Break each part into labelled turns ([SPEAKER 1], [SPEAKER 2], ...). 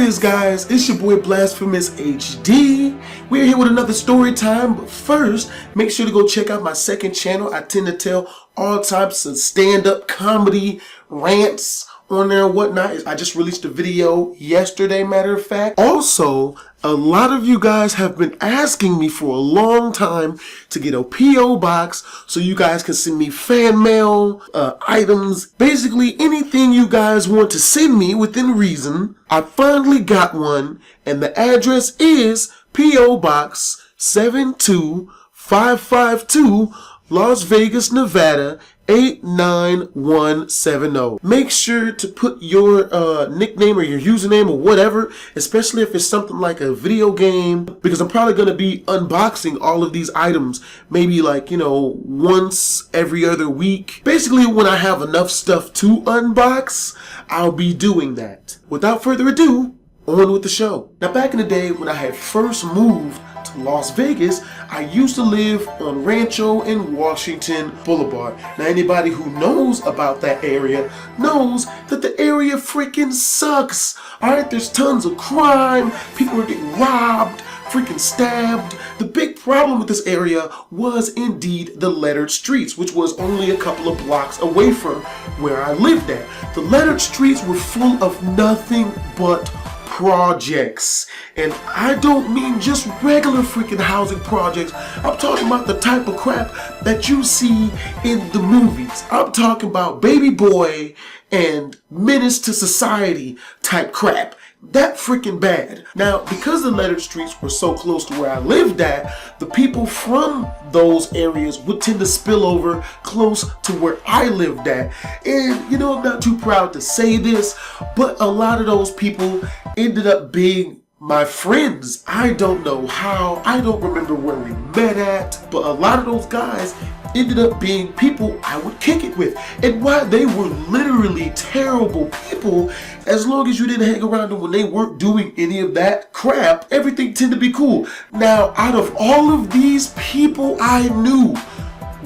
[SPEAKER 1] is, guys? It's your boy BlastphamousHD. We're here with another story time, but first, make sure to go check out my second channel. I tend to tell all types of stand-up comedy rants on there and whatnot. I just released a video yesterday, matter of fact. Also, a lot of you guys have been asking me for a long time to get a P.O. box so you guys can send me fan mail, items, basically anything you guys want to send me within reason. I finally got one, and the address is P.O. Box 72552, Las Vegas, Nevada 89170. Make sure to put your nickname or your username or whatever, especially if it's something like a video game, because I'm probably going to be unboxing all of these items maybe like, once every other week. Basically, when I have enough stuff to unbox, I'll be doing that. Without further ado, on with the show. Now, back in the day when I had first moved to Las Vegas, I used to live on Rancho and Washington Boulevard. Now, anybody who knows about that area knows that the area freaking sucks. Alright, there's tons of crime, people are getting robbed, freaking stabbed. The big problem with this area was indeed the lettered streets, which was only a couple of blocks away from where I lived at. The lettered streets were full of nothing but projects, and I don't mean just regular freaking housing projects. I'm talking about the type of crap that you see in the movies. I'm talking about Baby Boy and Menace to Society type crap. That freaking bad. Now, because the lettered streets were so close to where I lived at, the people from those areas would tend to spill over close to where I lived at. And I'm not too proud to say this, but a lot of those people ended up being my friends. I don't know how, I don't remember where we met at, but a lot of those guys ended up being people I would kick it with. And while they were literally terrible people, as long as you didn't hang around them when they weren't doing any of that crap, everything tended to be cool. Now, out of all of these people I knew,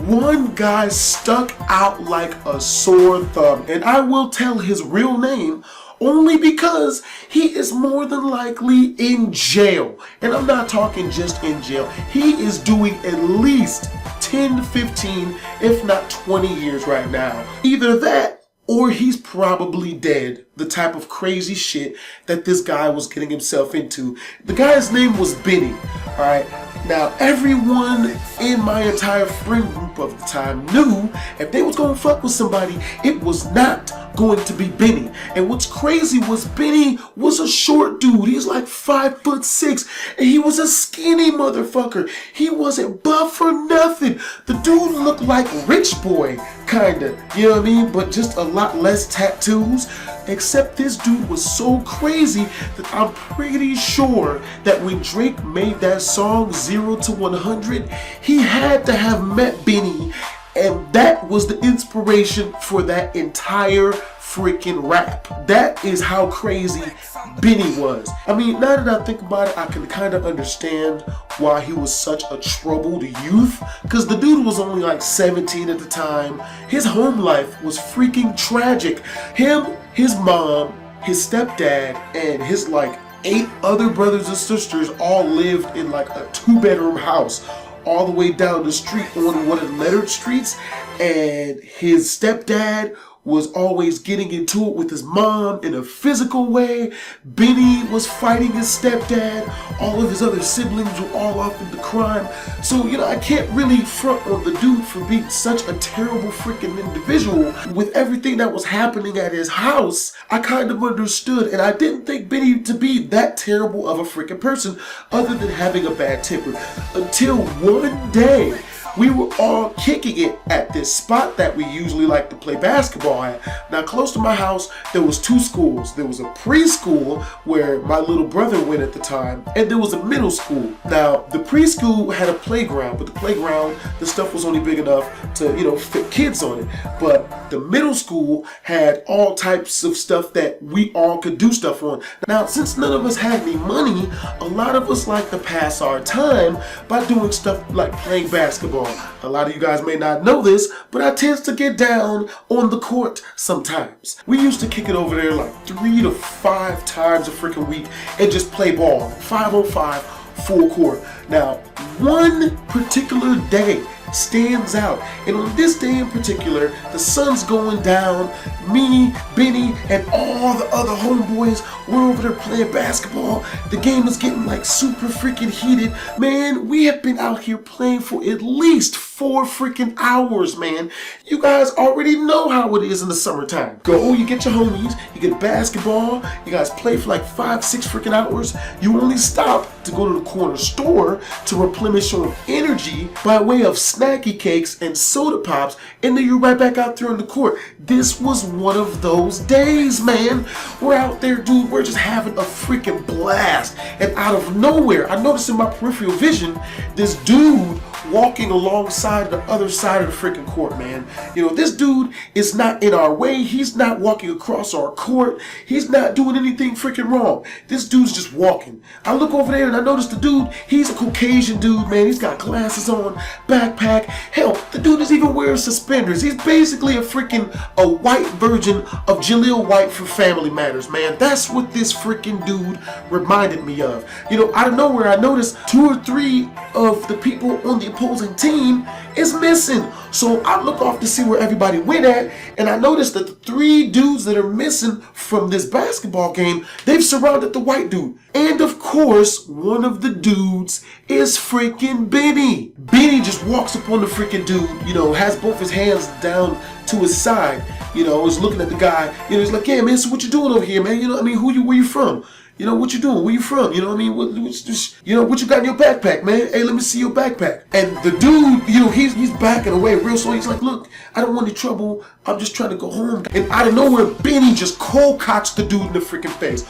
[SPEAKER 1] one guy stuck out like a sore thumb, and I will tell his real name only because he is more than likely in jail. And I'm not talking just in jail. He is doing at least 10, 15, if not 20 years right now. Either that, or he's probably dead. The type of crazy shit that this guy was getting himself into. The guy's name was Benny, alright? Now, everyone in my entire friend group of the time knew if they was gonna fuck with somebody, it was not going to be Benny. And what's crazy was Benny was a short dude. He's like 5'6", and he was a skinny motherfucker. He wasn't buff for nothing. The dude looked like Rich Boy, kinda. You know what I mean? But just a lot less tattoos. Except this dude was so crazy that I'm pretty sure that when Drake made that song 0 to 100, he had to have met Benny, and that was the inspiration for that entire freaking rap. That is how crazy Benny was. I mean, now that I think about it, I can kind of understand why he was such a troubled youth, because the dude was only like 17 at the time. His home life was freaking tragic. Him, his mom, his stepdad, and his like 8 other brothers and sisters all lived in like a 2-bedroom house all the way down the street on one of the lettered streets, and his stepdad was always getting into it with his mom in a physical way. Benny was fighting his stepdad. All of his other siblings were all off into crime. So, I can't really front on the dude for being such a terrible freaking individual. With everything that was happening at his house, I kind of understood, and I didn't think Benny to be that terrible of a freaking person other than having a bad temper. Until one day, we were all kicking it at this spot that we usually like to play basketball at. Now, close to my house, there was 2 schools. There was a preschool where my little brother went at the time, and there was a middle school. Now, the preschool had a playground, but the playground, the stuff was only big enough to, fit kids on it. But the middle school had all types of stuff that we all could do stuff on. Now, since none of us had any money, a lot of us like to pass our time by doing stuff like playing basketball. basketball. A lot of you guys may not know this, but I tend to get down on the court sometimes. We used to kick it over there like 3 to 5 times a freaking week and just play ball, 5-on-5, full court. Now, one particular day stands out, and on this day in particular, the sun's going down. Me, Benny, and all the other homeboys, we're over there playing basketball. The game is getting like super freaking heated. Man, we have been out here playing for at least 4 freaking hours, man. You guys already know how it is in the summertime. Go, you get your homies, you get basketball, you guys play for like 5-6 freaking hours. You only stop to go to the corner store to replenish your energy by way of snacky cakes and soda pops, and then you're right back out there on the court. This was one of those days, man. We're out there, dude, we're just having a freaking blast. And out of nowhere, I noticed in my peripheral vision, this dude walking alongside the other side of the freaking court, man. You know, this dude is not in our way. He's not walking across our court. He's not doing anything freaking wrong. This dude's just walking. I look over there and I notice the dude, he's a Caucasian dude, man. He's got glasses on, backpack. Hell, the dude is even wearing suspenders. He's basically a white version of Jaleel White from Family Matters, man. That's what this freaking dude reminded me of. You know, out of nowhere, I noticed 2 or 3 of the people on the opposing team is missing. So I look off to see where everybody went at, and I noticed that the 3 dudes that are missing from this basketball game, they've surrounded the white dude. And of course, one of the dudes is freaking Benny. Benny just walks up on the freaking dude, you know, has both his hands down to his side, you know, is looking at the guy, you know, he's like, yeah, man, so what you doing over here, man? You know what I mean? Where you from? You know, what you doing? Where you from? You know what I mean? What you got in your backpack, man? Hey, let me see your backpack. And the dude, you know, he's backing away real slow. He's like, look, I don't want any trouble. I'm just trying to go home. And out of nowhere, Benny just cold cocks the dude in the freaking face.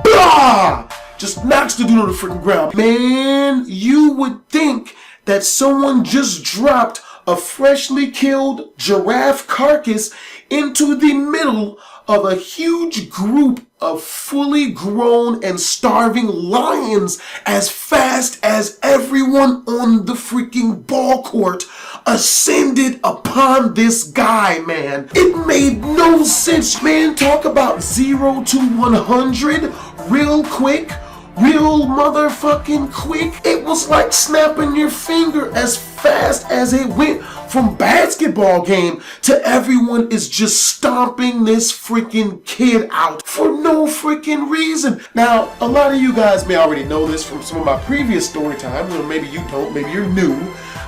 [SPEAKER 1] Blah! Just knocks the dude on the freaking ground. Man, you would think that someone just dropped a freshly killed giraffe carcass into the middle of a huge group of fully grown and starving lions as fast as everyone on the freaking ball court ascended upon this guy, man. It made no sense, man. Talk about 0 to 100 real quick. Real motherfucking quick. It was like snapping your finger as fast as it went from basketball game to everyone is just stomping this freaking kid out for no freaking reason. Now, a lot of you guys may already know this from some of my previous story times, or maybe you don't, maybe you're new.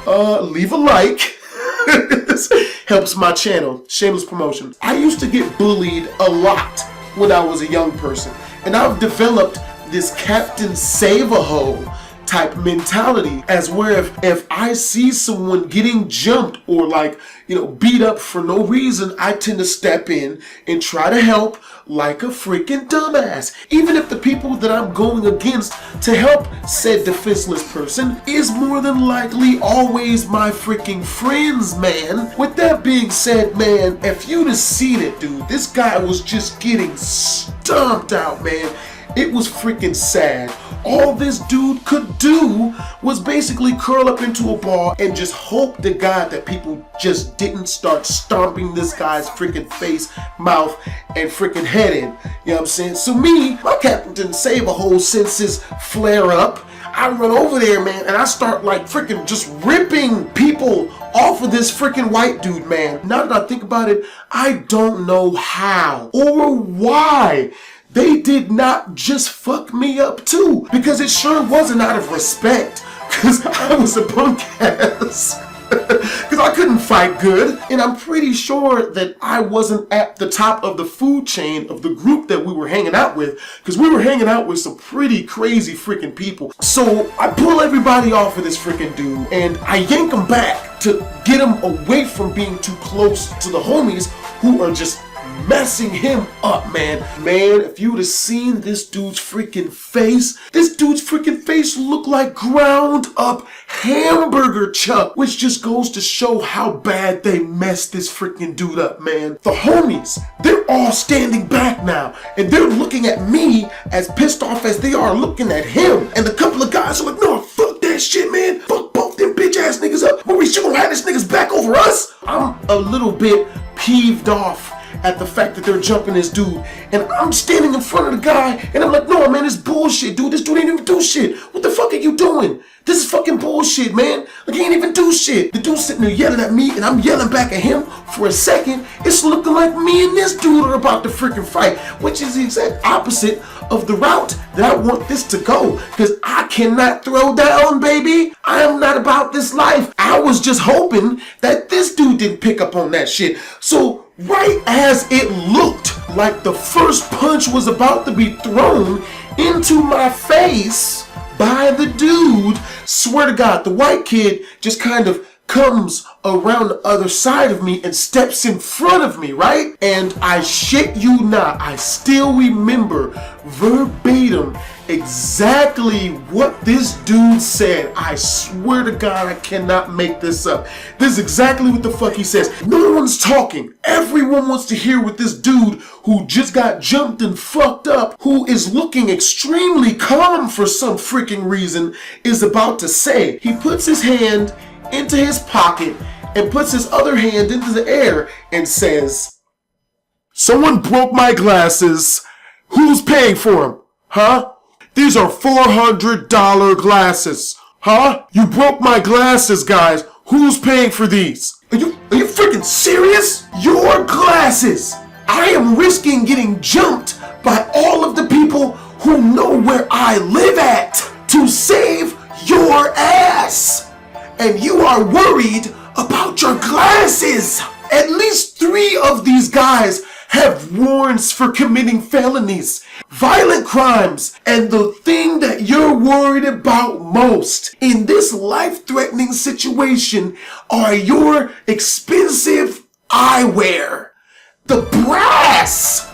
[SPEAKER 1] Leave a like. This helps my channel. Shameless promotion. I used to get bullied a lot when I was a young person, and I've developed this Captain Save-A-Ho type mentality, as where if I see someone getting jumped or like, you know, beat up for no reason, I tend to step in and try to help like a freaking dumbass. Even if the people that I'm going against to help said defenseless person is more than likely always my freaking friends, man. With that being said, man, if you'd have seen it, dude, this guy was just getting stomped out, man. It was freaking sad. All this dude could do was basically curl up into a ball and just hope to God that people just didn't start stomping this guy's freaking face, mouth, and freaking head in. You know what I'm saying? So me, my Captain Save-A-Ho senses flare up. I run over there, man, and I start like freaking just ripping people off of this freaking white dude, man. Now that I think about it, I don't know how or why they did not just fuck me up too, because it sure wasn't out of respect, because I was a punk ass. Because I couldn't fight good, and I'm pretty sure that I wasn't at the top of the food chain of the group that we were hanging out with, because we were hanging out with some pretty crazy freaking people. So I pull everybody off of this freaking dude, and I yank him back to get him away from being too close to the homies who are just messing him up, man. Man, if you would have seen this dude's freaking face looked like ground up hamburger chuck, which just goes to show how bad they messed this freaking dude up, man. The homies, they're all standing back now, and they're looking at me as pissed off as they are looking at him. And a couple of guys are like, no, fuck that shit, man. Fuck both them bitch ass niggas up. We're serious? You gonna have this nigga's back over us? I'm a little bit peeved off at the fact that they're jumping this dude, and I'm standing in front of the guy, and I'm like, no, man, this bullshit, dude. This dude ain't even do shit. What the fuck are you doing? This is fucking bullshit, man. Like, he ain't even do shit. The dude's sitting there yelling at me, and I'm yelling back at him. For a second, it's looking like me and this dude are about to freaking fight, which is the exact opposite of the route that I want this to go, because I cannot throw down, baby. I am not about this life. I was just hoping that this dude didn't pick up on that shit. So right as it looked like the first punch was about to be thrown into my face by the dude, swear to God, the white kid just kind of comes around the other side of me and steps in front of me, right? And I shit you not, I still remember verbatim exactly what this dude said. I swear to God, I cannot make this up. This is exactly what the fuck he says. No one's talking. Everyone wants to hear what this dude who just got jumped and fucked up, who is looking extremely calm for some freaking reason, is about to say. He puts his hand into his pocket and puts his other hand into the air and says, "Someone broke my glasses. Who's paying for them? Huh? These are $400 glasses. Huh? You broke my glasses, guys. Who's paying for these? Are you freaking serious? Your glasses. I am risking getting jumped by all of the people who know where I live at to save your ass. And you are worried about your glasses. At least 3 of these guys have warrants for committing felonies, violent crimes, and the thing that you're worried about most in this life-threatening situation are your expensive eyewear. The brass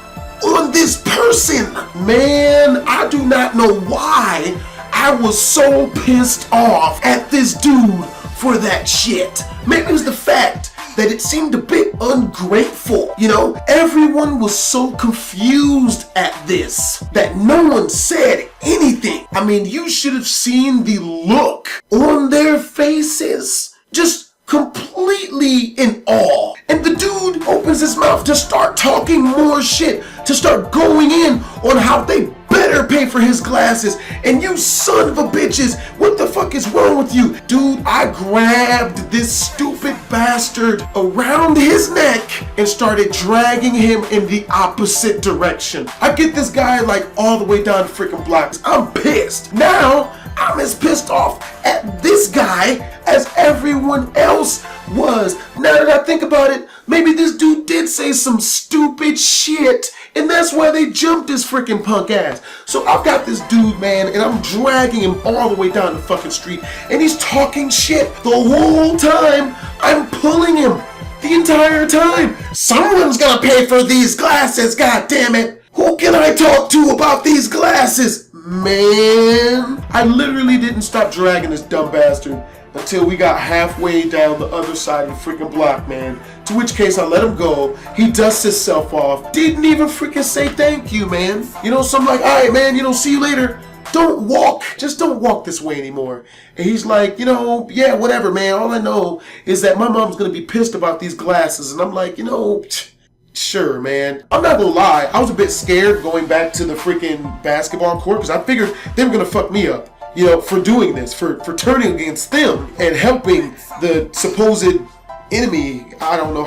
[SPEAKER 1] on this person." Man, I do not know why I was so pissed off at this dude for that shit. Maybe it was the fact that it seemed a bit ungrateful. You know, everyone was so confused at this that no one said anything. I mean, you should have seen the look on their faces. Just completely in awe. And the dude opens his mouth to start talking more shit, to start going in on how they better pay for his glasses. And you son of a bitches, what the fuck is wrong with you? Dude, I grabbed this stupid bastard around his neck and started dragging him in the opposite direction. I get this guy like all the way down the freaking block. I'm pissed. Now, I'm as pissed off at this guy as everyone else was. Now that I think about it, maybe this dude did say some stupid shit, and that's why they jumped his freaking punk ass. So I've got this dude, man, and I'm dragging him all the way down the fucking street, and he's talking shit the whole time. I'm pulling him the entire time. Someone's gonna pay for these glasses, god damn it. Who can I talk to about these glasses? Man, I literally didn't stop dragging this dumb bastard until we got halfway down the other side of the freaking block, man. To which case I let him go. He dusts himself off. Didn't even freaking say thank you, man. You know, so I'm like, all right, man, you know, see you later. Don't walk. Just don't walk this way anymore. And he's like, you know, yeah, whatever, man. All I know is that my mom's going to be pissed about these glasses. And I'm like, you know, sure, man. I'm not gonna lie, I was a bit scared going back to the freaking basketball court because I figured they were gonna fuck me up, you know, for doing this, for turning against them and helping the supposed enemy. I don't know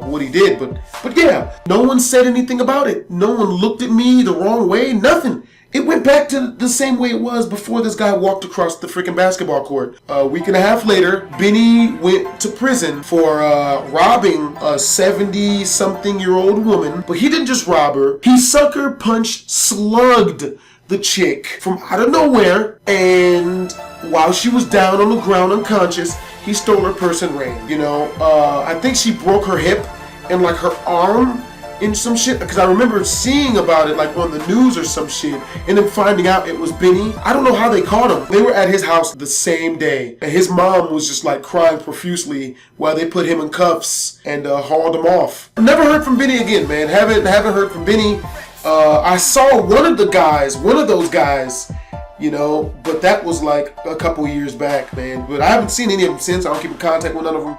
[SPEAKER 1] what he did, but yeah, no one said anything about it. No one looked at me the wrong way, nothing. It went back to the same way it was before this guy walked across the freaking basketball court. A week and a half later, Benny went to prison for robbing a 70-something-year-old woman. But he didn't just rob her. He sucker punch slugged the chick from out of nowhere. And while she was down on the ground unconscious, he stole her purse and ran. You know, I think she broke her hip and like her arm in some shit, because I remember seeing about it like on the news or some shit, and then finding out it was Benny. I don't know how they caught him. They were at his house the same day, and his mom was just like crying profusely while they put him in cuffs and hauled him off. Never heard from Benny again, man. Haven't heard from Benny. I saw one of those guys, you know, but that was like a couple years back, man. But I haven't seen any of them since. I don't keep in contact with none of them,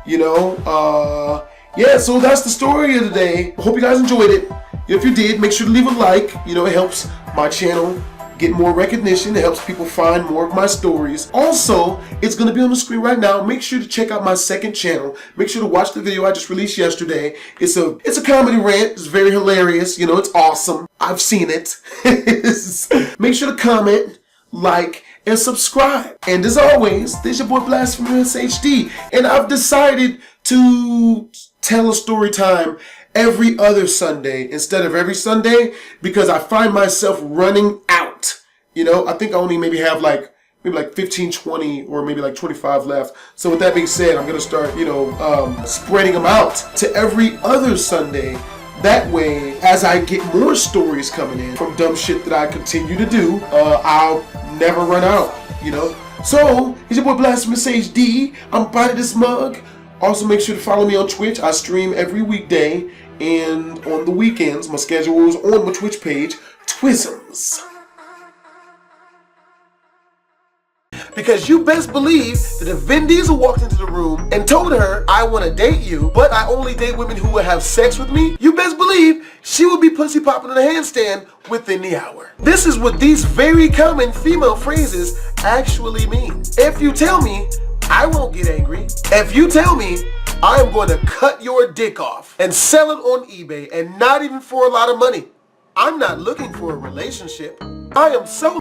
[SPEAKER 1] you know. Yeah, so that's the story of the day. Hope you guys enjoyed it. If you did, make sure to leave a like. You know, it helps my channel get more recognition. It helps people find more of my stories. Also, it's going to be on the screen right now. Make sure to check out my second channel. Make sure to watch the video I just released yesterday. It's a comedy rant. It's very hilarious. You know, it's awesome. I've seen it. Make sure to comment, like, and subscribe. And as always, this is your boy BlastphamousHD. And I've decided to tell a story time every other Sunday instead of every Sunday because I find myself running out. You know, I think I only maybe have like 15, 20, or maybe like 25 left. So with that being said, I'm going to start, you know, spreading them out to every other Sunday. That way, as I get more stories coming in from dumb shit that I continue to do, I'll never run out, you know. So, it's your boy BlastphamousHD. I'm buying this mug. Also, make sure to follow me on Twitch. I stream every weekday, and on the weekends, my schedule is on my Twitch page, Twisms. Because you best believe that if Vin Diesel walked into the room and told her, I want to date you, but I only date women who will have sex with me, you best believe she would be pussy popping in a handstand within the hour. This is what these very common female phrases actually mean. If you tell me, I won't get angry. If you tell me, I am going to cut your dick off and sell it on eBay, and not even for a lot of money. I'm not looking for a relationship. I am so